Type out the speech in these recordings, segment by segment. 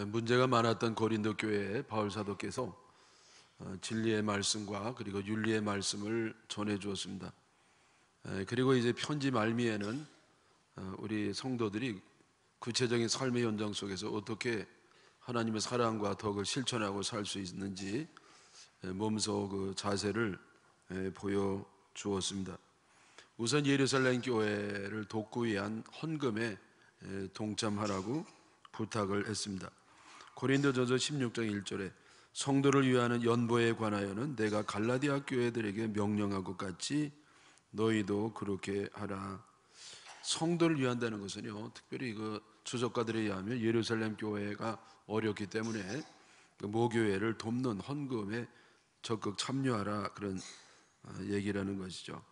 문제가 많았던 고린도 교회에 바울 사도께서 진리의 말씀과 그리고 윤리의 말씀을 전해 주었습니다. 그리고 이제 편지 말미에는 우리 성도들이 구체적인 삶의 현장 속에서 어떻게 하나님의 사랑과 덕을 실천하고 살 수 있는지 몸소 그 자세를 보여 주었습니다. 우선 예루살렘 교회를 돕기 위한 헌금에 동참하라고 부탁을 했습니다. 고린도전서 16장 1절에 성도를 위하는 연보에 관하여는 내가 갈라디아 교회들에게 명령한 것 같이 너희도 그렇게 하라. 성도를 위한다는 것은요, 특별히 그 주석가들에 의하면 예루살렘 교회가 어렵기 때문에 그 모교회를 돕는 헌금에 적극 참여하라, 그런 얘기라는 것이죠.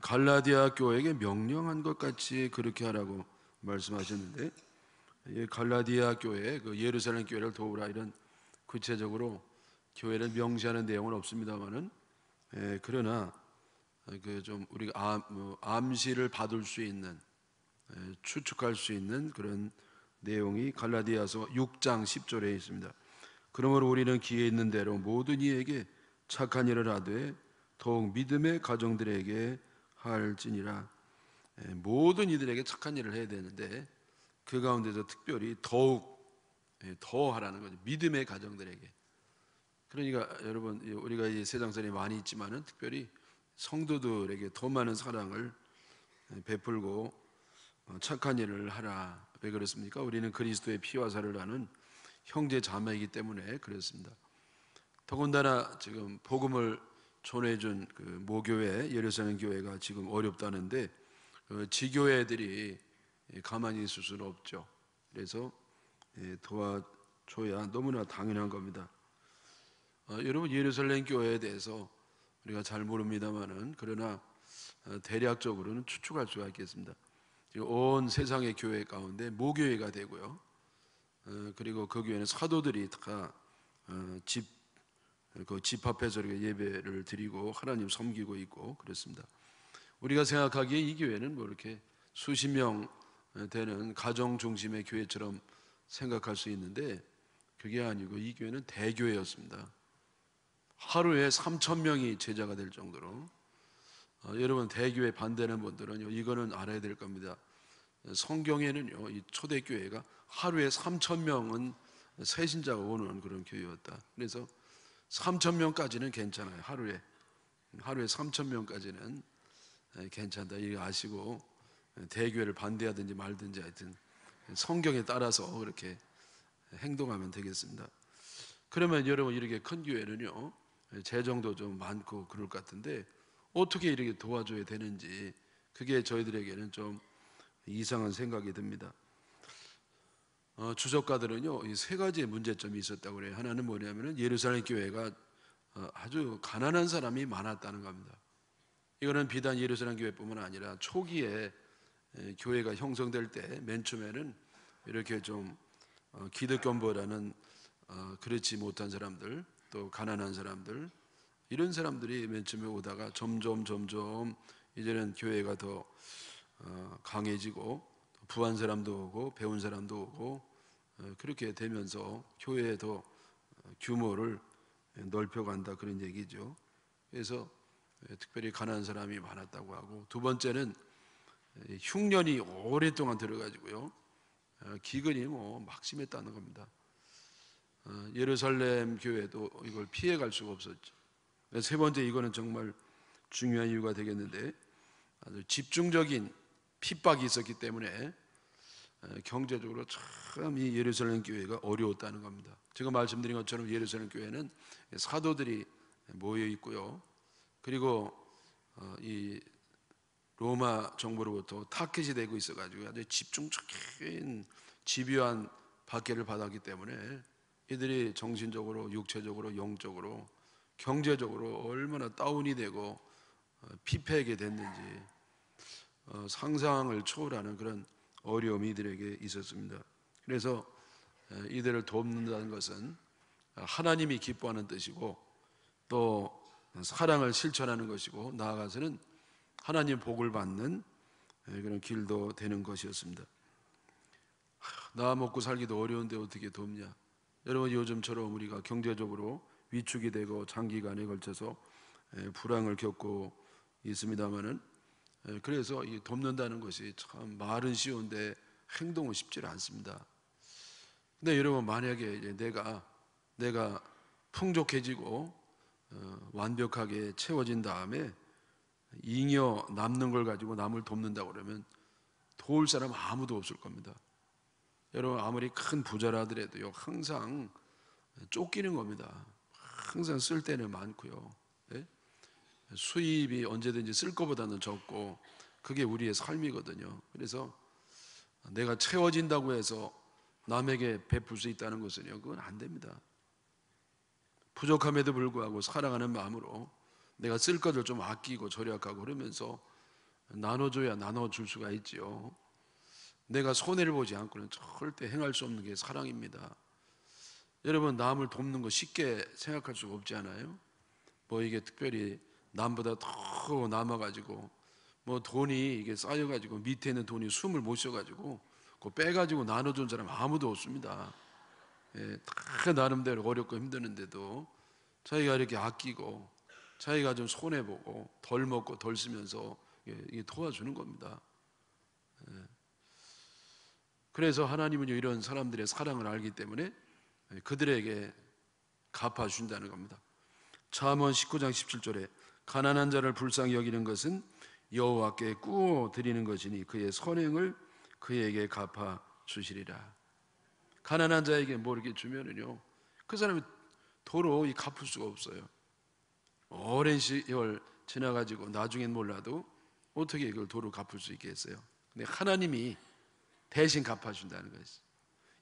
갈라디아 교회에게 명령한 것 같이 그렇게 하라고 말씀하셨는데, 갈라디아 교회, 그 예루살렘 교회를 도우라, 이런 구체적으로 교회를 명시하는 내용은 없습니다만은, 그러나 그 좀 우리가 암시를 받을 수 있는, 추측할 수 있는 그런 내용이 갈라디아서 6장 10절에 있습니다. 그러므로 우리는 기회 있는 대로 모든 이에게 착한 일을 하되 더욱 믿음의 가정들에게 할지니라. 모든 이들에게 착한 일을 해야 되는데 그 가운데서 특별히 더욱 더 하라는 거죠. 믿음의 가정들에게. 그러니까 여러분, 우리가 이 세상살이 많이 있지만은 특별히 성도들에게 더 많은 사랑을 베풀고 착한 일을 하라. 왜 그렇습니까? 우리는 그리스도의 피와 살을 아는 형제 자매이기 때문에 그렇습니다. 더군다나 지금 복음을 전해준 그 모교회, 예루살렘 교회가 지금 어렵다는데 지교회들이 가만히 있을 수는 없죠. 그래서 도와줘야 너무나 당연한 겁니다. 여러분, 예루살렘 교회에 대해서 우리가 잘 모릅니다만은, 그러나 대략적으로는 추측할 수가 있겠습니다. 온 세상의 교회 가운데 모교회가 되고요. 그리고 그 교회는 사도들이 다 집 앞에서 이렇게 예배를 드리고 하나님 섬기고 있고 그렇습니다. 우리가 생각하기에 이 교회는 뭐 이렇게 수십 명 되는 가정 중심의 교회처럼 생각할 수 있는데 그게 아니고 이 교회는 대교회였습니다. 하루에 3,000명이 제자가 될 정도로. 여러분, 대교회 반대하는 분들은 이거는 알아야 될 겁니다. 성경에는요, 이 초대교회가 하루에 3,000명은 새신자가 오는 그런 교회였다. 그래서 3,000명까지는 괜찮아요. 하루에 3,000명까지는 괜찮다, 이거 아시고 대교회를 반대하든지 말든지 하여튼 성경에 따라서 그렇게 행동하면 되겠습니다. 그러면 여러분, 이렇게 큰 교회는요 재정도 좀 많고 그럴 것 같은데 어떻게 이렇게 도와줘야 되는지, 그게 저희들에게는 좀 이상한 생각이 듭니다. 주석가들은요 이 세 가지의 문제점이 있었다고 그래요. 하나는 뭐냐면은 예루살렘 교회가 아주 가난한 사람이 많았다는 겁니다. 이거는 비단 예루살렘 교회뿐만 아니라 초기에 교회가 형성될 때 맨 처음에는 이렇게 좀 기득권보다는 그렇지 못한 사람들, 또 가난한 사람들, 이런 사람들이 맨 처음에 오다가 점점 이제는 교회가 더 강해지고 부한 사람도 오고 배운 사람도 오고 그렇게 되면서 교회의 더 규모를 넓혀간다, 그런 얘기죠. 그래서 특별히 가난한 사람이 많았다고 하고, 두 번째는 흉년이 오랫동안 들어가지고요 기근이 막 심했다는 겁니다. 예루살렘 교회도 이걸 피해갈 수가 없었죠. 세 번째, 이거는 정말 중요한 이유가 되겠는데 아주 집중적인 핍박이 있었기 때문에 경제적으로 참 이 예루살렘 교회가 어려웠다는 겁니다. 제가 말씀드린 것처럼 예루살렘 교회는 사도들이 모여 있고요, 그리고 이 로마 정부로부터 타켓이 되고 있어가지고 아주 집중적인 집요한 박해를 받았기 때문에 이들이 정신적으로, 육체적으로, 영적으로, 경제적으로 얼마나 다운이 되고 피폐하게 됐는지 상상을 초월하는 그런 어려움이 이들에게 있었습니다. 그래서 이들을 돕는다는 것은 하나님이 기뻐하는 뜻이고 또 사랑을 실천하는 것이고 나아가서는 하나님 복을 받는 그런 길도 되는 것이었습니다. 나 먹고 살기도 어려운데 어떻게 돕냐. 여러분, 요즘처럼 우리가 경제적으로 위축이 되고 장기간에 걸쳐서 불황을 겪고 있습니다만은, 그래서 이 돕는다는 것이 참 말은 쉬운데 행동은 쉽지 않습니다. 근데 여러분, 만약에 이제 내가 풍족해지고 완벽하게 채워진 다음에 잉여 남는 걸 가지고 남을 돕는다고 그러면 도울 사람 아무도 없을 겁니다. 여러분, 아무리 큰 부자라 하더라도요, 항상 쫓기는 겁니다. 항상 쓸 때는 많고요, 예? 수입이 언제든지 쓸 것보다는 적고, 그게 우리의 삶이거든요. 그래서 내가 채워진다고 해서 남에게 베풀 수 있다는 것은요, 그건 안 됩니다. 부족함에도 불구하고 사랑하는 마음으로 내가 쓸 것을 좀 아끼고 절약하고 그러면서 나눠줘야 나눠줄 수가 있지요. 내가 손해를 보지 않고는 절대 행할 수 없는 게 사랑입니다. 여러분, 남을 돕는 거 쉽게 생각할 수가 없지 않아요? 뭐 이게 특별히 남보다 더 남아가지고 뭐 돈이 이게 쌓여가지고 밑에 있는 돈이 숨을 못 쉬어가지고 그거 빼가지고 나눠준 사람 아무도 없습니다. 예, 다 나름대로 어렵고 힘드는데도 자기가 이렇게 아끼고 자기가 좀 손해보고 덜 먹고 덜 쓰면서 이게 도와주는 겁니다. 예. 그래서 하나님은 이런 사람들의 사랑을 알기 때문에 그들에게 갚아준다는 겁니다. 잠언 19장 17절에 가난한 자를 불쌍히 여기는 것은 여호와께 꾸어 드리는 것이니 그의 선행을 그에게 갚아 주시리라. 가난한 자에게 뭐 이렇게 주면은요, 그 사람이 도로 갚을 수가 없어요. 오랜 시절 지나가지고 나중엔 몰라도 어떻게 이걸 도로 갚을 수 있겠어요? 근데 하나님이 대신 갚아준다는 것이,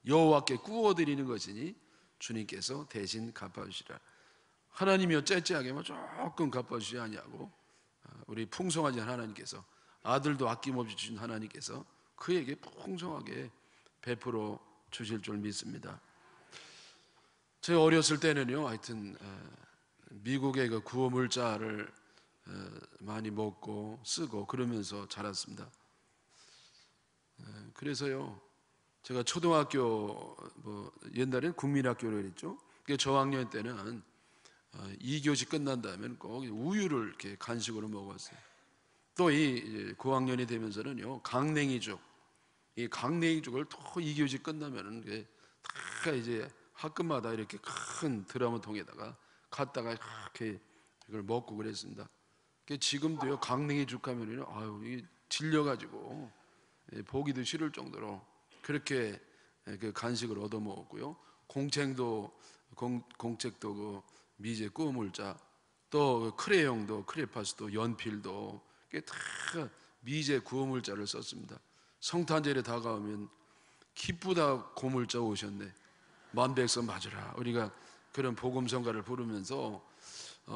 여호와께 꾸어드리는 것이니 주님께서 대신 갚아주시라. 하나님이요 째째하게만 조금 갚아주지 아니하고 우리 풍성하신 하나님께서, 아들도 아낌없이 주신 하나님께서 그에게 풍성하게 베풀어 주실 줄 믿습니다. 제가 어렸을 때는요, 하여튼 미국의 그 구호물자를 많이 먹고 쓰고 그러면서 자랐습니다. 그래서요, 제가 초등학교 옛날엔 국민학교를 했죠. 저학년 때는 2교시 끝난 다음에 꼭 우유를 이렇게 간식으로 먹었어요. 또 이 고학년이 되면서는요, 강냉이죽, 이 강냉이죽을 또 2교시 끝나면은 다 이제 학급마다 이렇게 큰 드라마통에다가 갖다가 이렇게 이걸 먹고 그랬습니다. 지금도요, 강냉이죽 하면은요, 아유, 이게 질려가지고 보기도 싫을 정도로 그렇게 그 간식을 얻어 먹었고요. 공책도 그 미제 꾸물자, 또 크레용도, 크레파스도, 연필도 다 미제 구어물자를 썼습니다. 성탄절에 다가오면 기쁘다 고물자 오셨네, 만백성 맞으라, 우리가 그런 복음성가를 부르면서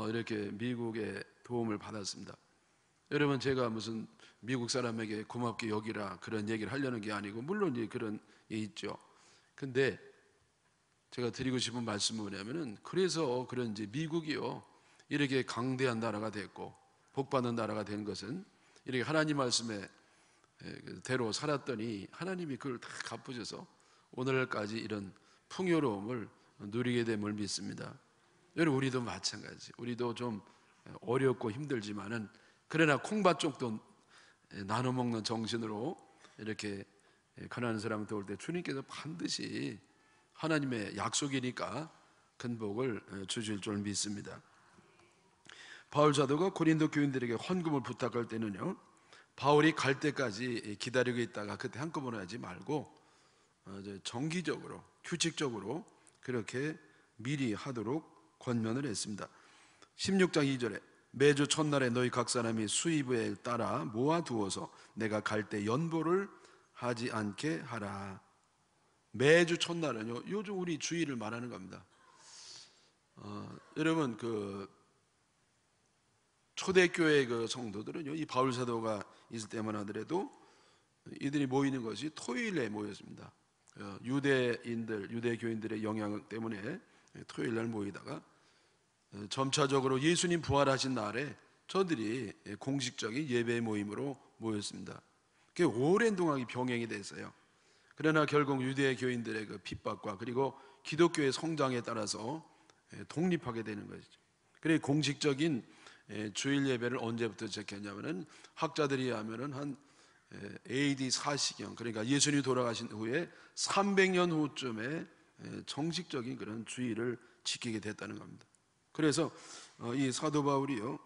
이렇게 미국의 도움을 받았습니다. 여러분, 제가 무슨 미국 사람에게 고맙게 여기라 그런 얘기를 하려는 게 아니고, 물론 이제 그런 게 있죠. 근데 제가 드리고 싶은 말씀은 뭐냐면은, 그래서 그런지 미국이요, 이렇게 강대한 나라가 됐고 복받는 나라가 된 것은 이렇게 하나님 말씀에 대로 살았더니 하나님이 그걸 다 갚으셔서 오늘까지 이런 풍요로움을 누리게 됨을 믿습니다. 여러분, 우리도 마찬가지. 우리도 좀 어렵고 힘들지만은, 그러나 콩밭 쪽도 나눠 먹는 정신으로 이렇게 가난한 사람을 도울 때 주님께서 반드시, 하나님의 약속이니까 큰 복을 주실 줄 믿습니다. 바울 사도가 고린도 교인들에게 헌금을 부탁할 때는요, 바울이 갈 때까지 기다리고 있다가 그때 한꺼번에 하지 말고 정기적으로, 규칙적으로 그렇게 미리 하도록 권면을 했습니다. 16장 2절에 매주 첫날에 너희 각 사람이 수입에 따라 모아두어서 내가 갈 때 연보를 하지 않게 하라. 매주 첫날은요, 요즘 우리 주일을 말하는 겁니다. 여러분, 그 초대교회 그 성도들은요, 이 바울 사도가 있을 때만 하더라도 이들이 모이는 것이 토요일에 모였습니다. 유대인들, 유대교인들의 영향 때문에 토요일 날 모이다가 점차적으로 예수님 부활하신 날에 저들이 공식적인 예배 모임으로 모였습니다. 그게 오랜 동안 병행이 됐어요. 그러나 결국 유대 교인들의 그 핍박과 그리고 기독교의 성장에 따라서 독립하게 되는 것이죠. 그래서 공식적인 주일 예배를 언제부터 시작했냐면은 학자들이 하면은 한 AD 4시경, 그러니까 예수님이 돌아가신 후에 300년 후쯤에 정식적인 그런 주일을 지키게 됐다는 겁니다. 그래서 이 사도 바울이요,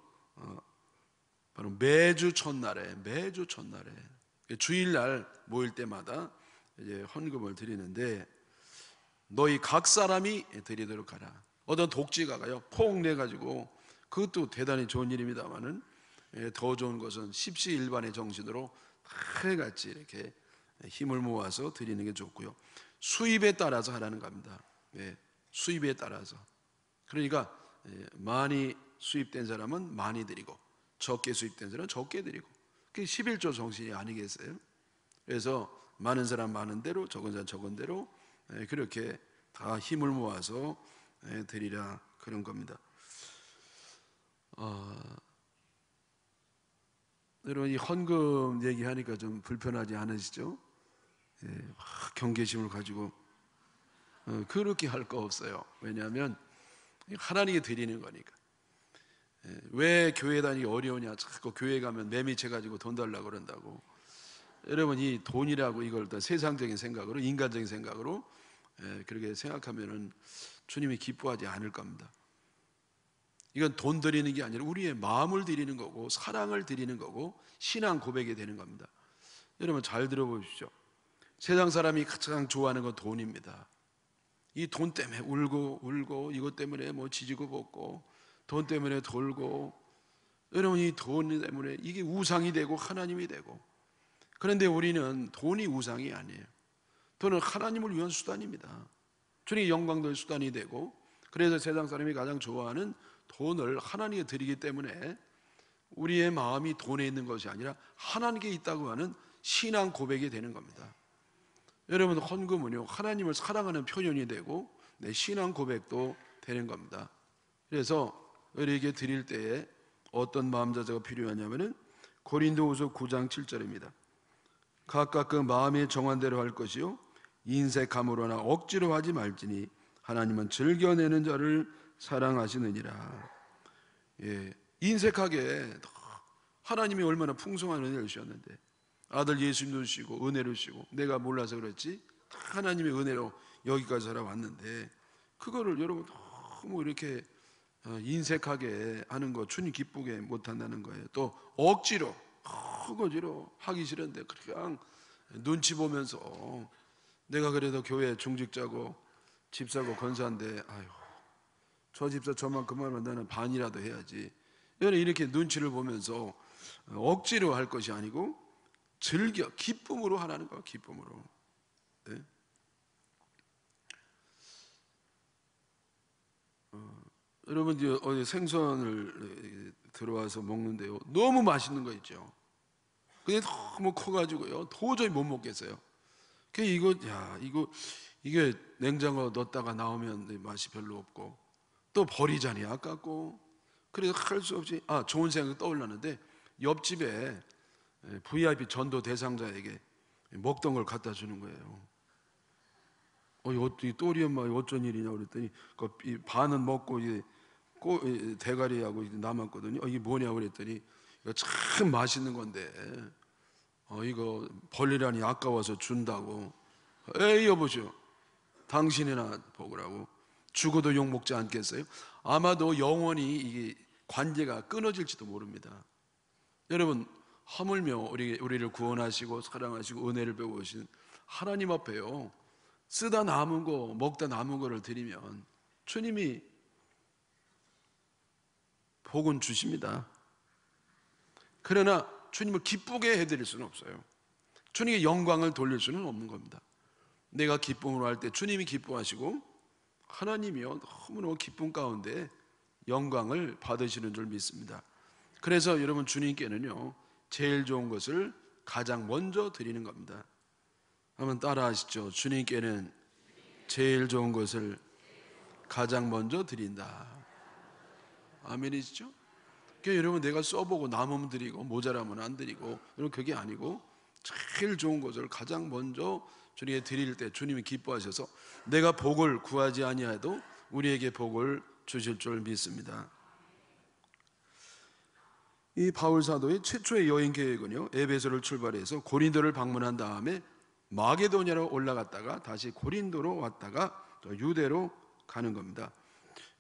바로 매주 첫날에 주일날 모일 때마다 이제 헌금을 드리는데, 너희 각 사람이 드리도록 하라. 어떤 독지가가요 폭 내가지고, 그것도 대단히 좋은 일입니다만은 더 좋은 것은 십시일반의 정신으로 칼같이 이렇게 힘을 모아서 드리는 게 좋고요. 수입에 따라서 하라는 겁니다. 수입에 따라서. 그러니까 많이 수입된 사람은 많이 드리고, 적게 수입된 사람은 적게 드리고, 그게 11조 정신이 아니겠어요? 그래서 많은 사람 많은 대로, 적은 사람 적은 대로 그렇게 다 힘을 모아서 드리라, 그런 겁니다. 여러분, 이 헌금 얘기하니까 좀 불편하지 않으시죠? 경계심을 가지고 그렇게 할 거 없어요. 왜냐하면 하나님께 드리는 거니까. 왜 교회 다니기 어려우냐, 자꾸 교회 가면 매미채 가지고 돈 달라고 그런다고. 여러분, 이 돈이라고 이걸 더 세상적인 생각으로, 인간적인 생각으로 그렇게 생각하면은 주님이 기뻐하지 않을 겁니다. 이건 돈 드리는 게 아니라 우리의 마음을 드리는 거고, 사랑을 드리는 거고, 신앙 고백이 되는 겁니다. 여러분, 잘 들어보십시오. 세상 사람이 가장 좋아하는 건 돈입니다. 이 돈 때문에 울고 이것 때문에 뭐 지지고 볶고, 돈 때문에 돌고. 여러분, 이 돈 때문에 이게 우상이 되고 하나님이 되고. 그런데 우리는 돈이 우상이 아니에요. 돈은 하나님을 위한 수단입니다. 주님의 영광 될 수단이 되고, 그래서 세상 사람이 가장 좋아하는 돈을 하나님께 드리기 때문에 우리의 마음이 돈에 있는 것이 아니라 하나님께 있다고 하는 신앙 고백이 되는 겁니다. 여러분, 헌금은요, 하나님을 사랑하는 표현이 되고 내 신앙 고백도 되는 겁니다. 그래서 우리에게 드릴 때에 어떤 마음 자세가 필요하냐면은 고린도후서 9장 7절입니다. 각각 그 마음에 정한 대로 할 것이요, 인색함으로나 억지로 하지 말지니 하나님은 즐겨내는 자를 사랑하시느니라. 인색하게, 하나님이 얼마나 풍성한 은혜를 주셨는데, 아들 예수님도 주시고 은혜를 주시고, 내가 몰라서 그렇지 하나님의 은혜로 여기까지 살아왔는데, 그거를 여러분 너무 이렇게 인색하게 하는 거 주님 기쁘게 못한다는 거예요. 또 억지로 허거지로 하기 싫은데 그냥 눈치 보면서, 내가 그래도 교회 중직자고 집사고 권사인데, 아유, 저 집사 저만큼 하면 나는 반이라도 해야지. 이렇게 눈치를 보면서 억지로 할 것이 아니고 즐겨 기쁨으로 하라는 거야. 기쁨으로. 네? 여러분, 어디 생선을 들어와서 먹는데요, 너무 맛있는 거 있죠. 근데 너무 커가지고요, 도저히 못 먹겠어요. 이게 냉장고 넣었다가 나오면 맛이 별로 없고, 또 버리자니 아깝고, 그래서 할 수 없이 좋은 생각이 떠올랐는데, 옆집에 VIP 전도 대상자에게 먹던 걸 갖다 주는 거예요. 이 또리 엄마 어쩐 일이냐 그랬더니, 이 반은 먹고 대가리하고 남았거든요. 이게 뭐냐 그랬더니, 이거 참 맛있는 건데 이거 벌리라니 아까워서 준다고. 에이 여보시오, 당신이나 먹으라고. 죽어도 욕 먹지 않겠어요? 아마도 영원히 이게 관계가 끊어질지도 모릅니다. 여러분, 하물며 우리를 구원하시고 사랑하시고 은혜를 베푸신 하나님 앞에요, 쓰다 남은 거 먹다 남은 거를 드리면 주님이 복은 주십니다. 그러나 주님을 기쁘게 해드릴 수는 없어요. 주님께 영광을 돌릴 수는 없는 겁니다. 내가 기쁨으로 할 때 주님이 기뻐하시고 하나님이요 너무너무 기쁨 가운데 영광을 받으시는 줄 믿습니다. 그래서 여러분, 주님께는요 제일 좋은 것을 가장 먼저 드리는 겁니다. 한번 따라 하시죠. 주님께는 제일 좋은 것을 가장 먼저 드린다. 아멘이시죠? 그러니까 여러분, 내가 써보고 남으면 드리고 모자라면 안 드리고, 여러분, 그게 아니고 제일 좋은 것을 가장 먼저 주님께 드릴 때 주님이 기뻐하셔서 내가 복을 구하지 아니하여도 우리에게 복을 주실 줄 믿습니다. 이 바울 사도의 최초의 여행 계획은요, 에베소를 출발해서 고린도를 방문한 다음에 마게도냐로 올라갔다가 다시 고린도로 왔다가 또 유대로 가는 겁니다.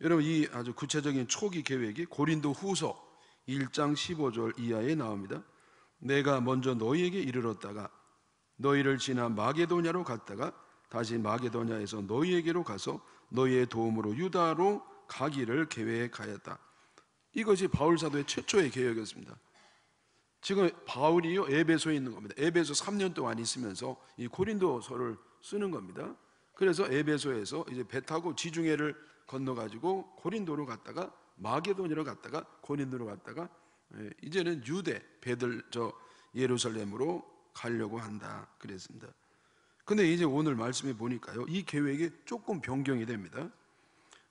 여러분, 이 아주 구체적인 초기 계획이 고린도 후서 1장 15절 이하에 나옵니다. 내가 먼저 너희에게 이르렀다가 너희를 지나 마게도냐로 갔다가 다시 마게도냐에서 너희에게로 가서 너희의 도움으로 유다로 가기를 계획하였다. 이것이 바울 사도의 최초의 계획이었습니다. 지금 바울이요, 에베소에 있는 겁니다. 에베소 3년 동안 있으면서 이 고린도서를 쓰는 겁니다. 그래서 에베소에서 이제 배 타고 지중해를 건너가지고 고린도로 갔다가 마게도냐로 갔다가 고린도로 갔다가 이제는 유대 배들 예루살렘으로 가려고 한다 그랬습니다. 근데 이제 오늘 말씀에 보니까요, 이 계획이 조금 변경이 됩니다.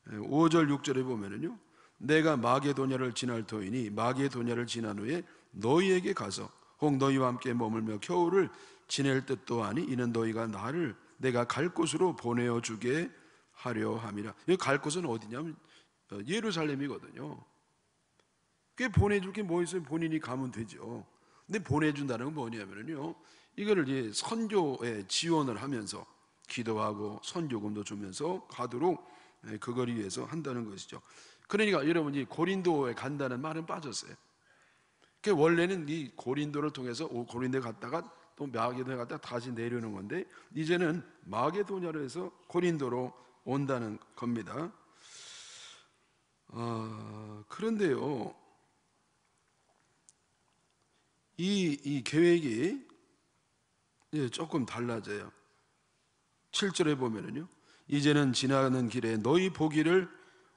5절 6절에 보면은요, 내가 마게도냐를 지날 터이니 마게도냐를 지난 후에 너희에게 가서 혹 너희와 함께 머물며 겨울을 지낼 뜻도 아니 이는 너희가 나를 내가 갈 곳으로 보내어 주게 하려 함이라. 여기 갈 곳은 어디냐면 예루살렘이거든요. 꽤 보내줄 게 뭐 있어요? 본인이 가면 되죠. 근데 보내준다는 건 뭐냐면요, 이거를 이제 선교에 지원을 하면서 기도하고 선교금도 주면서 가도록 그걸 위해서 한다는 것이죠. 그러니까 여러분이 고린도에 간다는 말은 빠졌어요. 원래는 이 고린도를 통해서 고린도에 갔다가 또 마게도냐에 갔다가 다시 내려오는 건데 이제는 마게도냐로 해서 고린도로 온다는 겁니다. 그런데요, 이 계획이 조금 달라져요. 7절에 보면은요, 이제는 지나가는 길에 너희 보기를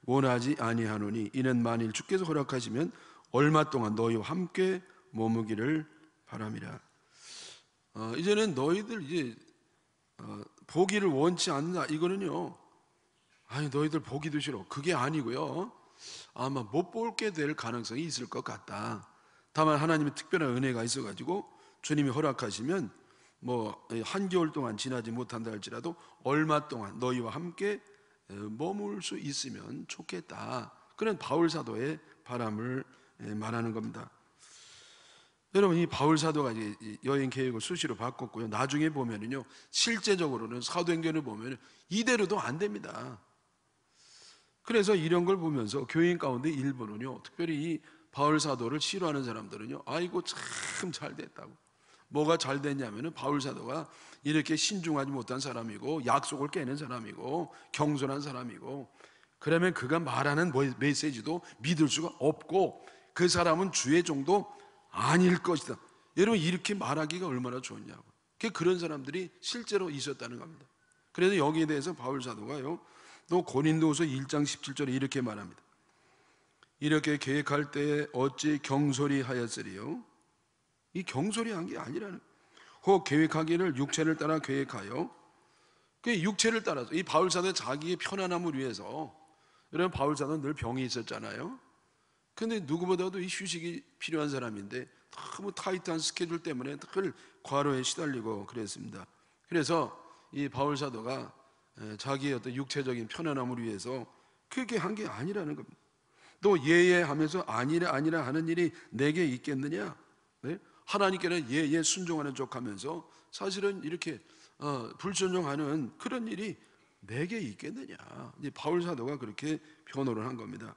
원하지 아니하노니 이는 만일 주께서 허락하시면 얼마 동안 너희와 함께 머무기를 바람이라. 이제는 너희들 이제 보기를 원치 않는다. 이거는요, 아니 너희들 보기도 싫어, 그게 아니고요, 아마 못 볼게 될 가능성이 있을 것 같다. 다만 하나님의 특별한 은혜가 있어가지고 주님이 허락하시면 뭐 한겨울 동안 지나지 못한다 할지라도 얼마 동안 너희와 함께 머물 수 있으면 좋겠다. 그런 바울 사도의 바람을 말하는 겁니다. 여러분, 이 바울 사도가 여행 계획을 수시로 바꿨고요, 나중에 보면은요, 실제적으로는 사도행전을 보면 이대로도 안 됩니다. 그래서 이런 걸 보면서 교인 가운데 일부는요, 특별히 이 바울 사도를 싫어하는 사람들은요, 아이고 참 잘 됐다고. 뭐가 잘 됐냐면은 바울 사도가 이렇게 신중하지 못한 사람이고 약속을 깨는 사람이고 경솔한 사람이고, 그러면 그가 말하는 메시지도 믿을 수가 없고 그 사람은 주의 종도 아닐 것이다. 여러분, 이렇게 말하기가 얼마나 좋냐고. 그런 사람들이 실제로 있었다는 겁니다. 그래서 여기에 대해서 바울 사도가요, 또 고린도후서 1장 17절에 이렇게 말합니다. 이렇게 계획할 때에 어찌 경솔히 하였으리요? 이 경솔히 한 게 아니라는, 혹 계획하기를 육체를 따라 계획하여, 그 육체를 따라서 이 바울 사도의 자기의 편안함을 위해서, 여러분 바울 사도는 늘 병이 있었잖아요. 근데 누구보다도 이 휴식이 필요한 사람인데 너무 타이트한 스케줄 때문에 늘 과로에 시달리고 그랬습니다. 그래서 이 바울 사도가 자기의 어떤 육체적인 편안함을 위해서 그렇게 한 게 아니라는 겁니다. 또 예하면서 아니라 하는 일이 내게 있겠느냐? 네? 하나님께는 예 순종하는 척하면서 사실은 이렇게 불순종하는 그런 일이 내게 있겠느냐? 이제 바울 사도가 그렇게 변호를 한 겁니다.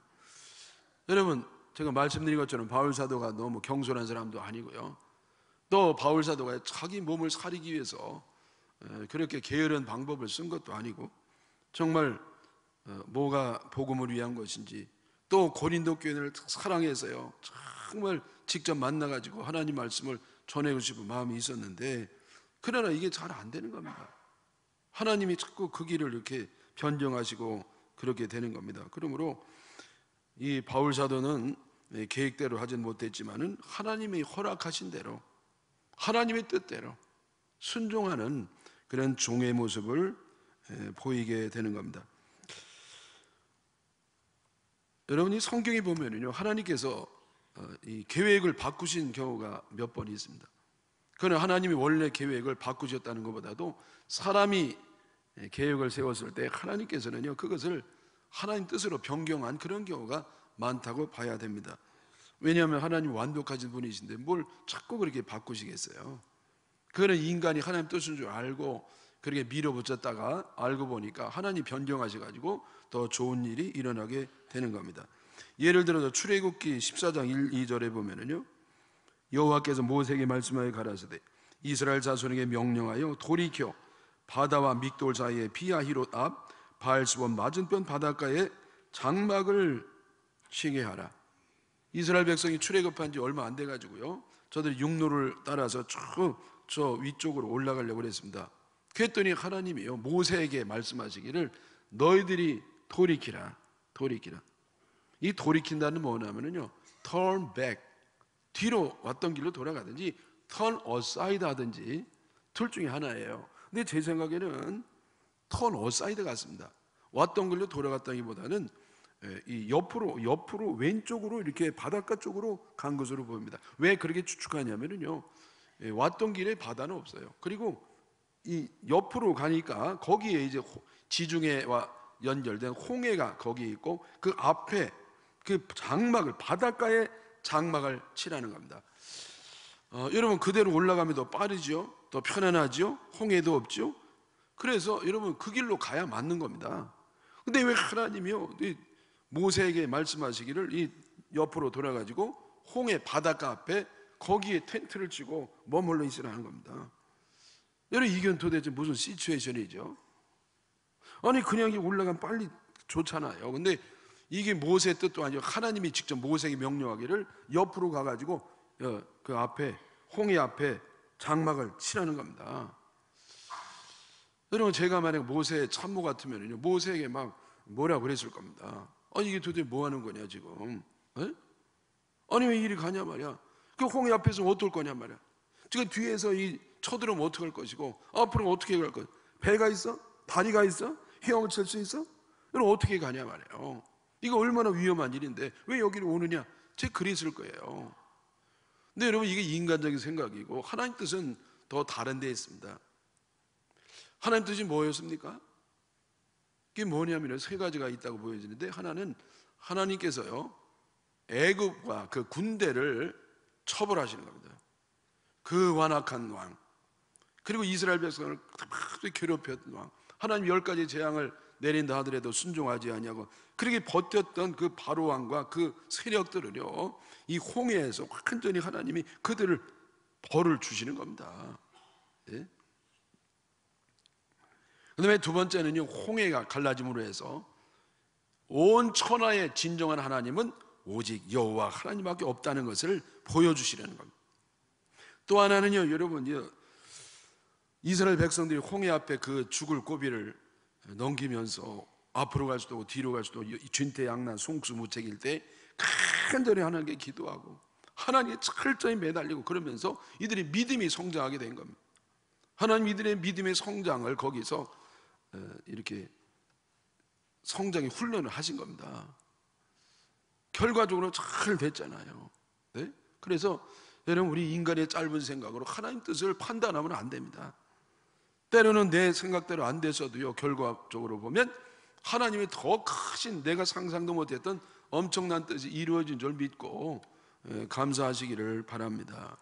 여러분, 제가 말씀드린 것처럼 바울 사도가 너무 경솔한 사람도 아니고요, 또 바울 사도가 자기 몸을 사리기 위해서 그렇게 게으른 방법을 쓴 것도 아니고, 정말 뭐가 복음을 위한 것인지, 또 고린도 교회를 사랑해서요 정말 직접 만나가지고 하나님 말씀을 전하고 싶은 마음이 있었는데, 그러나 이게 잘 안 되는 겁니다. 하나님이 자꾸 그 길을 이렇게 변경하시고 그렇게 되는 겁니다. 그러므로 이 바울 사도는 계획대로 하진 못했지만은 하나님이 허락하신 대로, 하나님의 뜻대로 순종하는 그런 종의 모습을 보이게 되는 겁니다. 여러분이 성경에 보면은요, 하나님께서 이 계획을 바꾸신 경우가 몇 번 있습니다. 그는 하나님이 원래 계획을 바꾸셨다는 것보다도 사람이 계획을 세웠을 때 하나님께서는요, 그것을 하나님 뜻으로 변경한 그런 경우가 많다고 봐야 됩니다. 왜냐하면 하나님 완벽하신 분이신데 뭘 자꾸 그렇게 바꾸시겠어요? 그거는 인간이 하나님 뜻인 줄 알고 그렇게 밀어붙였다가 알고 보니까 하나님 변경하셔가지고 더 좋은 일이 일어나게 되는 겁니다. 예를 들어서 출애굽기 14장 1, 2절에 보면은요, 여호와께서 모세에게 말씀하여 가라사대 이스라엘 자손에게 명령하여 돌이켜 바다와 믹돌 사이에 비아히롯 앞 바알스본 맞은편 바닷가에 장막을 치게 하라. 이스라엘 백성이 출애굽한 지 얼마 안 돼 가지고요, 저들이 육로를 따라서 저 위쪽으로 올라가려고 했습니다. 그랬더니 하나님이요, 모세에게 말씀하시기를 너희들이 돌이키라. 이 돌이킨다는 뭐냐면요, turn back, 뒤로 왔던 길로 돌아가든지 turn aside 하든지 둘 중에 하나예요. 근데 제 생각에는 turn aside 같습니다. 왔던 길로 돌아갔다기보다는 이 옆으로 왼쪽으로 이렇게 바닷가 쪽으로 간 것으로 보입니다. 왜 그렇게 추측하냐면요, 왔던 길에 바다는 없어요. 그리고 이 옆으로 가니까 거기에 이제 지중해와 연결된 홍해가 거기 있고 그 앞에 그 장막을, 바닷가에 장막을 치라는 겁니다. 여러분, 그대로 모가면 더 빠르죠, 더 편안하죠, 홍해도 없죠. 그래서 여러분 그 길로 가야 맞는 겁니다. 근데 왜 하나님이요, 모세에게 말씀하시기를 이 옆으로 돌아가지고 홍해 바닷가 앞에 거기에 텐트를 치고 머물러 있으라는 겁니다. 여러분, 이건 도대체 무슨 시츄에이션이죠? 아니 그냥 올라가면 빨리 좋잖아요. 근데 이게 모세의 뜻도 아니고 하나님이 직접 모세에게 명령하기를 옆으로 가가지고 그 앞에 홍해 앞에 장막을 치라는 겁니다. 여러분, 제가 만약 모세의 참모 같으면요, 모세에게 막 뭐라 그랬을 겁니다. 아니 이게 도대체 뭐 하는 거냐 지금? 에? 아니 왜 이리 가냐 말이야. 그 홍해 앞에서 어떨 거냐 말이야. 지금 뒤에서 이 쳐들어오면 어떻게 할 것이고 앞으로 어떻게 갈 거야. 배가 있어? 다리가 있어? 헤엄칠 수 있어? 여러분 어떻게 가냐 말이에요. 이거 얼마나 위험한 일인데 왜 여기로 오느냐, 제 그랬을 거예요. 근데 여러분, 이게 인간적인 생각이고 하나님 뜻은 더 다른 데 있습니다. 하나님 뜻이 뭐였습니까? 그게 뭐냐면 세 가지가 있다고 보여지는데, 하나는 하나님께서요 애굽과 그 군대를 처벌하시는 겁니다. 그 완악한 왕, 그리고 이스라엘 백성을 괴롭혔던 왕, 하나님 10가지 재앙을 내린다 하더라도 순종하지 아니하고 그렇게 버텼던 그 바로 왕과 그 세력들을요, 이 홍해에서 완전히 하나님이 그들을 벌을 주시는 겁니다. 예? 그 다음에 두 번째는요, 홍해가 갈라짐으로 해서 온 천하의 진정한 하나님은 오직 여호와 하나님밖에 없다는 것을 보여주시려는 겁니다. 또 하나는요, 여러분, 이스라엘 백성들이 홍해 앞에 그 죽을 고비를 넘기면서 앞으로 갈 수도 없고 뒤로 갈 수도 없고 진퇴양난 송수무책일 때 간절히 하나님께 기도하고 하나님께 철저히 매달리고 그러면서 이들이 믿음이 성장하게 된 겁니다. 하나님 이들의 믿음의 성장을 거기서 이렇게 성장의 훈련을 하신 겁니다. 결과적으로 잘 됐잖아요. 네? 그래서 여러분, 우리 인간의 짧은 생각으로 하나님 뜻을 판단하면 안 됩니다. 때로는 내 생각대로 안 돼서도요, 결과적으로 보면 하나님의 더 크신, 내가 상상도 못했던 엄청난 뜻이 이루어진 줄 믿고 감사하시기를 바랍니다.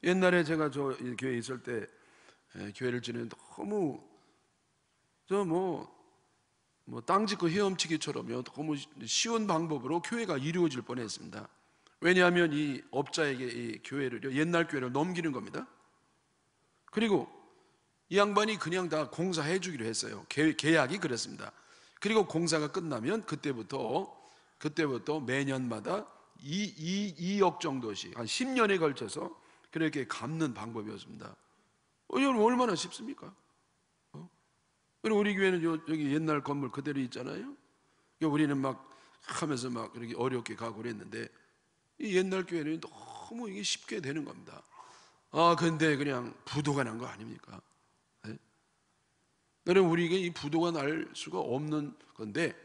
옛날에 제가 저 교회에 있을 때 교회를 지내는데 너무 땅 짓고 헤엄치기처럼요, 너무 쉬운 방법으로 교회가 이루어질 뻔했습니다. 왜냐하면 이 업자에게 이 교회를요, 옛날 교회를 넘기는 겁니다. 그리고 이 양반이 그냥 다 공사해 주기로 했어요. 계약이 그랬습니다. 그리고 공사가 끝나면 그때부터 매년마다 2억 정도씩 한 10년에 걸쳐서 그렇게 갚는 방법이었습니다. 여러분, 얼마나 쉽습니까? 우리 교회는 여기 옛날 건물 그대로 있잖아요. 우리는 막 하면서 막 그렇게 어렵게 가고 그랬는데, 이 옛날 교회는 너무 이게 쉽게 되는 겁니다. 근데 그냥 부도가 난 거 아닙니까? 네? 여러분, 우리에게 이 부도가 날 수가 없는 건데,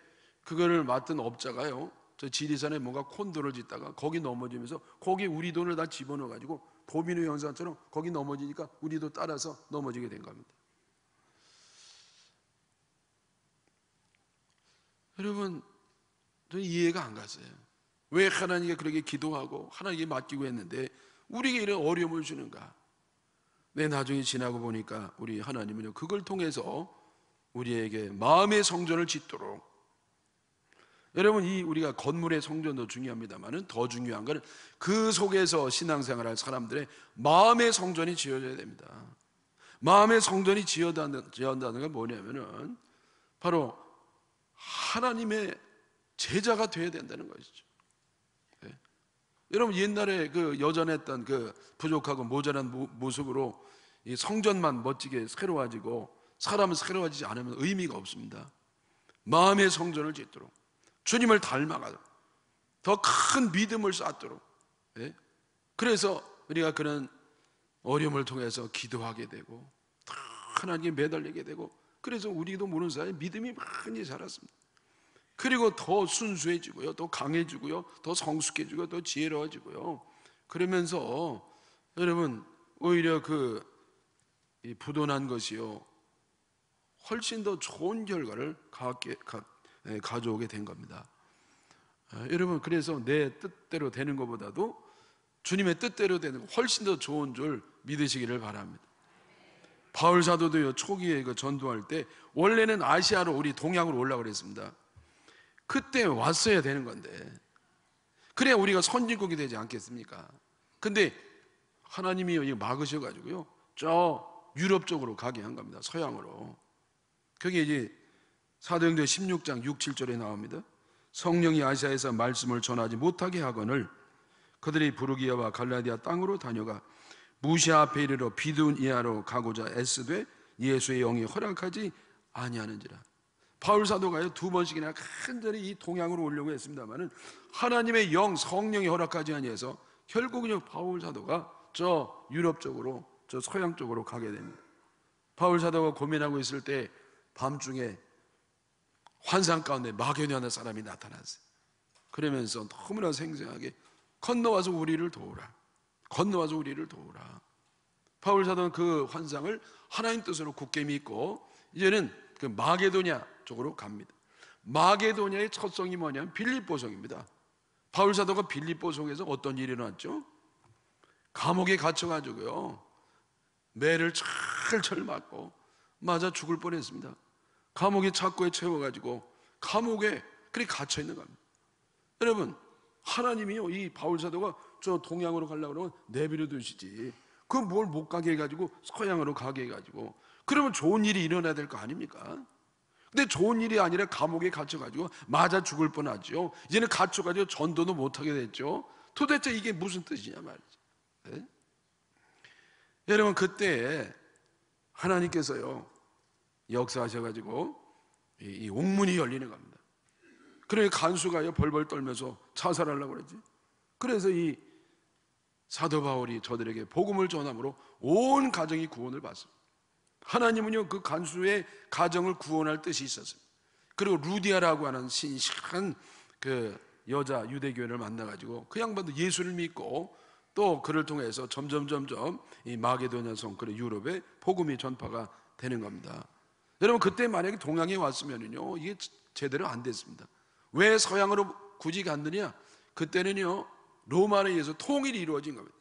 그거를 맡은 업자가요, 저 지리산에 뭔가 콘도를 짓다가 거기 넘어지면서 거기 우리 돈을 다 집어넣어가지고 도미노 현상처럼 거기 넘어지니까 우리도 따라서 넘어지게 된 겁니다. 여러분, 저 이해가 안 갔어요. 왜 하나님께 그렇게 기도하고 하나님께 맡기고 했는데 우리에게 이런 어려움을 주는가? 내 나중에 지나고 보니까 우리 하나님은요, 그걸 통해서 우리에게 마음의 성전을 짓도록, 여러분, 이 우리가 건물의 성전도 중요합니다만은 더 중요한 것은 그 속에서 신앙생활할 사람들의 마음의 성전이 지어져야 됩니다. 마음의 성전이 지어진다는 건 뭐냐면은 바로 하나님의 제자가 되어야 된다는 것이죠. 네. 여러분, 옛날에 그 여전했던 그 부족하고 모자란 모습으로 이 성전만 멋지게 새로워지고 사람은 새로워지지 않으면 의미가 없습니다. 마음의 성전을 짓도록, 주님을 닮아가도록, 더 큰 믿음을 쌓도록. 예? 그래서 우리가 그런 어려움을 통해서 기도하게 되고 하나님께 매달리게 되고, 그래서 우리도 모르는 사이에 믿음이 많이 자랐습니다. 그리고 더 순수해지고요, 더 강해지고요, 더 성숙해지고, 더 지혜로워지고요. 그러면서 여러분, 오히려 이 부도난 것이요, 훨씬 더 좋은 결과를 가져오게 된 겁니다. 여러분, 그래서 내 뜻대로 되는 것보다도 주님의 뜻대로 되는 것 훨씬 더 좋은 줄 믿으시기를 바랍니다. 바울 사도도요, 초기에 전도할 때 원래는 아시아로, 우리 동양으로 올라가 그랬습니다. 그때 왔어야 되는 건데, 그래야 우리가 선진국이 되지 않겠습니까? 근데 하나님이 막으셔가지고요, 저 유럽 쪽으로 가게 한 겁니다. 서양으로. 거기에 이제 사도행전 16장 6, 7절에 나옵니다. 성령이 아시아에서 말씀을 전하지 못하게 하거늘 그들이 부르기아와 갈라디아 땅으로 다녀가 무시아 앞에 이르러 비두니아로 가고자 애쓰되 예수의 영이 허락하지 아니하는지라. 바울 사도가요, 2번씩이나 간절히 이 동양으로 오려고 했습니다만은 하나님의 영, 성령이 허락하지 아니해서 결국은요, 바울 사도가 저 유럽 쪽으로, 저 서양 쪽으로 가게 됩니다. 바울 사도가 고민하고 있을 때 밤중에 환상 가운데 마게도냐 사람이 나타났어요. 그러면서 너무나 생생하게 건너와서 우리를 도우라, 건너와서 우리를 도우라. 바울 사도는 그 환상을 하나님 뜻으로 굳게 믿고 이제는 그 마게도냐 쪽으로 갑니다. 마게도냐의 첫 성이 뭐냐면 빌립보 성입니다. 바울 사도가 빌립보 성에서 어떤 일이 일어났죠? 감옥에 갇혀가지고요, 매를 철철 맞고 맞아 죽을 뻔했습니다. 감옥의 창고에 채워가지고 감옥에 그렇게 갇혀 있는 겁니다. 여러분, 하나님이요, 이 바울 사도가 저 동양으로 가려고 그러면 내버려 두시지, 그 뭘 못 가게 해가지고 서양으로 가게 해가지고, 그러면 좋은 일이 일어나야 될 거 아닙니까? 근데 좋은 일이 아니라 감옥에 갇혀가지고 맞아 죽을 뻔하죠. 이제는 갇혀가지고 전도도 못하게 됐죠. 도대체 이게 무슨 뜻이냐 말이죠. 네? 여러분, 그때 하나님께서요 역사하셔가지고 이 옥문이 열리는 겁니다. 그러니 간수가요 벌벌 떨면서 자살하려고 그러지. 그래서 이 사도 바울이 저들에게 복음을 전함으로 온 가정이 구원을 받습니다. 하나님은요 그 간수의 가정을 구원할 뜻이 있었어요. 그리고 루디아라고 하는 신실한 그 여자 유대교인을 만나가지고 그 양반도 예수를 믿고 또 그를 통해서 점점 이 마게도냐 성, 그리고 유럽에 복음이 전파가 되는 겁니다. 여러분, 그때 만약에 동양에 왔으면요 이게 제대로 안 됐습니다. 왜 서양으로 굳이 갔느냐? 그때는요 로마에 의해서 통일이 이루어진 겁니다.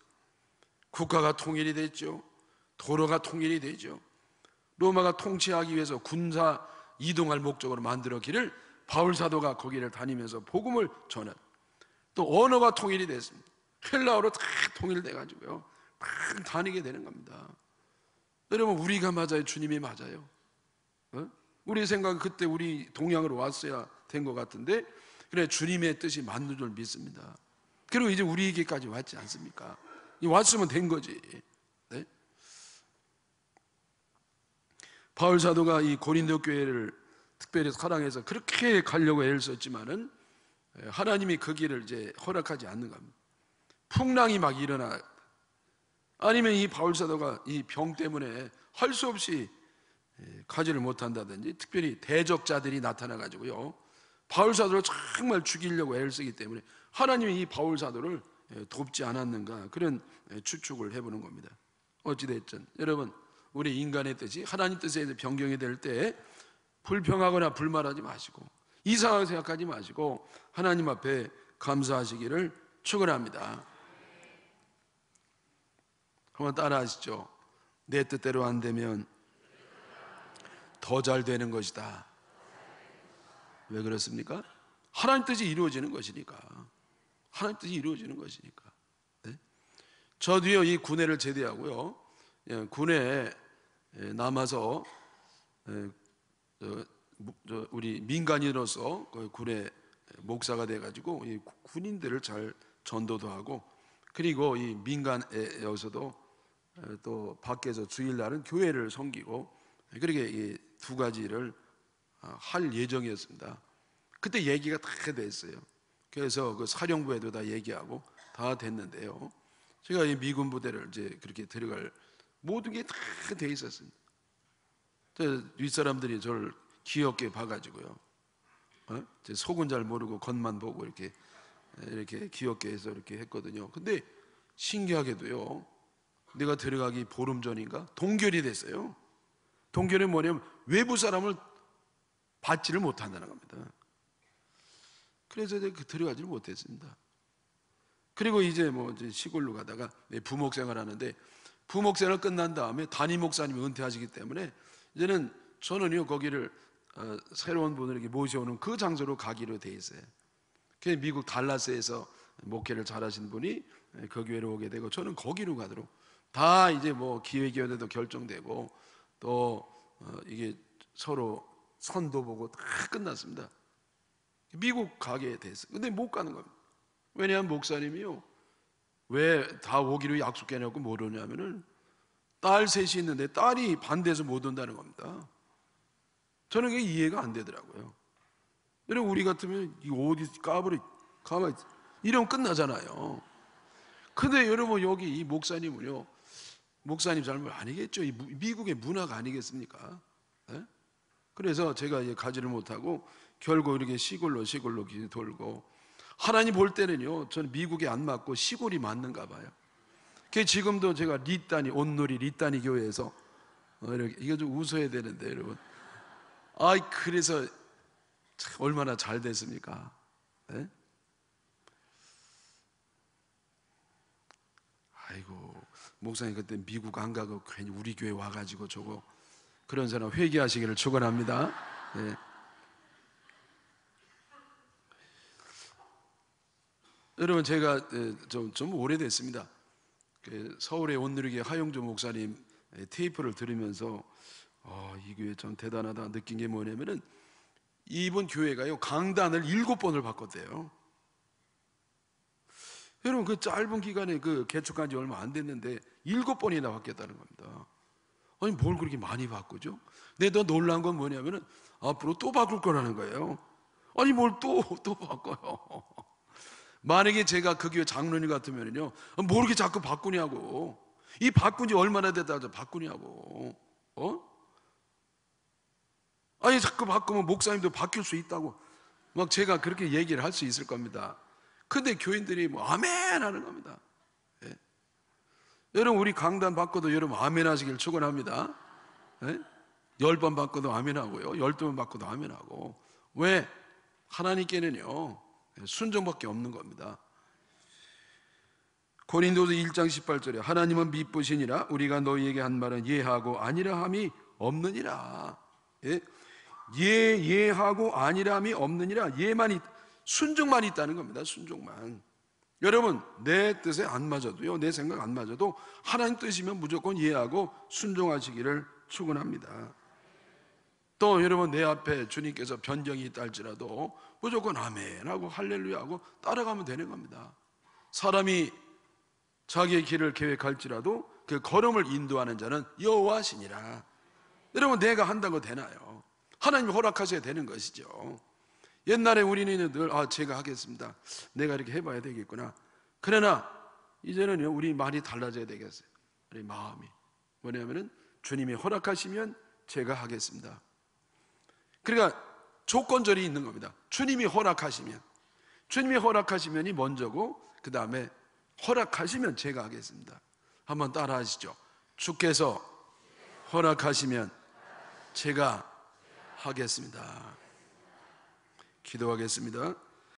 국가가 통일이 됐죠. 도로가 통일이 되죠. 로마가 통치하기 위해서 군사 이동할 목적으로 만들었기를 바울 사도가 거기를 다니면서 복음을 전한, 또 언어가 통일이 됐습니다. 헬라어로 다 통일돼 가지고요 막 다니게 되는 겁니다. 여러분, 우리가 맞아요, 주님이 맞아요? 우리 생각은 그때 우리 동양으로 왔어야 된 것 같은데, 그래 주님의 뜻이 맞는 줄 믿습니다. 그리고 이제 우리에게까지 왔지 않습니까? 왔으면 된 거지. 네? 바울 사도가 이 고린도 교회를 특별히 사랑해서 그렇게 가려고 애를 썼지만은 하나님이 그 길을 이제 허락하지 않는 겁니다. 풍랑이 막 일어나, 아니면 이 바울 사도가 이 병 때문에 할 수 없이 가지를 못한다든지, 특별히 대적자들이 나타나 가지고요 바울 사도를 정말 죽이려고 애를 쓰기 때문에 하나님이 이 바울 사도를 돕지 않았는가, 그런 추측을 해보는 겁니다. 어찌됐든 여러분, 우리 인간의 뜻이 하나님 뜻에 변경이 될 때 불평하거나 불만하지 마시고 이상하게 생각하지 마시고 하나님 앞에 감사하시기를 축원합니다. 한번 따라 하시죠. 내 뜻대로 안 되면 더 잘 되는 것이다. 왜 그렇습니까? 하나님 뜻이 이루어지는 것이니까. 하나님 뜻이 이루어지는 것이니까. 네? 저도요, 이 군회를 제대하고요, 군에 남아서 우리 민간인으로서 군의 목사가 돼가지고 이 군인들을 잘 전도도 하고, 그리고 이 민간에서도 또 밖에서 주일날은 교회를 섬기고, 그렇게 이 두 가지를 할 예정이었습니다. 그때 얘기가 다 됐어요. 그래서 그 사령부에도 다 얘기하고 다 됐는데요, 제가 이 미군 부대를 이제 그렇게 들어갈 모든 게 다 돼 있었습니다. 윗사람들이 저를 귀엽게 봐가지고요, 제 속은 잘 모르고 겉만 보고 이렇게 귀엽게 해서 이렇게 했거든요. 근데 신기하게도요, 내가 들어가기 보름 전인가 동결이 됐어요. 동결이 뭐냐면 외부 사람을 받지를 못한다는 겁니다. 그래서 제가 들어가지를 못했습니다. 그리고 이제 시골로 가다가 부목 생활하는데, 부목 생활 끝난 다음에 담임 목사님이 은퇴하시기 때문에 이제는 저는요, 거기를 새로운 분을 모셔오는 그 장소로 가기로 돼 있어요. 그래서 미국 달라스에서 목회를 잘하신 분이 그 교회로 오게 되고, 저는 거기로 가도록 다 이제 기획위원회도 결정되고, 또 이게 서로 선도 보고 다 끝났습니다. 미국 가게 됐어요. 근데 못 가는 겁니다. 왜냐하면 목사님이요, 왜 다 오기로 약속해놓고 못 오냐면은 딸 셋이 있는데 딸이 반대해서 못 온다는 겁니다. 저는 그게 이해가 안 되더라고요. 여러분, 우리 같으면 이 어디 까불이 가만히 이러면 끝나잖아요. 근데 여러분, 여기 이 목사님은요, 목사님 잘못 아니겠죠. 이 미국의 문화가 아니겠습니까? 네? 그래서 제가 이제 가지를 못하고 결국 이렇게 시골로 돌고, 하나님 볼 때는요, 저는 미국에 안 맞고 시골이 맞는가 봐요. 그게 지금도 제가 온누리 리따니 교회에서 이렇게, 이거 좀 웃어야 되는데 여러분, 그래서 참 얼마나 잘 됐습니까? 네? 아이고, 목사님 그때 미국 안 가고 괜히 우리 교회 와가지고 저거, 그런 사람 회개하시기를 축원합니다. 네. 여러분, 제가 좀 오래됐습니다. 서울의 온누리교회 하용조 목사님 테이프를 들으면서 이 교회 참 대단하다 느낀 게 뭐냐면은, 이번 교회가요, 강단을 7번을 바꿨대요. 여러분, 그 짧은 기간에 개척한 지 얼마 안 됐는데 7번이나 바뀌었다는 겁니다. 아니, 뭘 그렇게 많이 바꾸죠? 근데 더 놀라운 건 뭐냐면은 앞으로 또 바꿀 거라는 거예요. 아니, 뭘 또 바꿔요. 만약에 제가 그 교회 장로님 같으면요, 뭐 이렇게 자꾸 바꾸냐고. 이 바꾼 지 얼마나 됐다 바꾸냐고. 아니, 자꾸 바꾸면 목사님도 바뀔 수 있다고 막 제가 그렇게 얘기를 할 수 있을 겁니다. 근데 교인들이 아멘 하는 겁니다. 예. 여러분, 우리 강단 바꿔도 여러분 아멘 하시길 축원합니다. 예? 10번 바꿔도 아멘 하고요, 12번 바꿔도 아멘 하고. 왜? 하나님께는요, 순종밖에 없는 겁니다. 고린도서 1장 18절에 하나님은 미쁘시니라 우리가 너희에게 한 말은 예하고 아니라함이 없느니라. 예하고 아니라함이 없느니라. 순종만 있다는 겁니다. 순종만. 여러분, 내 뜻에 안 맞아도요, 내 생각 안 맞아도 하나님 뜻이면 무조건 이해하고 순종하시기를 축원합니다. 또 여러분, 내 앞에 주님께서 변경이 있다 할지라도 무조건 아멘하고 할렐루야하고 따라가면 되는 겁니다. 사람이 자기의 길을 계획할지라도 그 걸음을 인도하는 자는 여호와시니라. 여러분, 내가 한다고 되나요? 하나님이 허락하셔야 되는 것이죠. 옛날에 우리는 늘 제가 하겠습니다, 내가 이렇게 해봐야 되겠구나. 그러나 이제는 우리 말이 달라져야 되겠어요. 우리 마음이 뭐냐면은 주님이 허락하시면 제가 하겠습니다. 그러니까 조건절이 있는 겁니다. 주님이 허락하시면이 먼저고, 그 다음에 허락하시면 제가 하겠습니다. 한번 따라 하시죠. 주께서 허락하시면 제가 하겠습니다. 기도하겠습니다.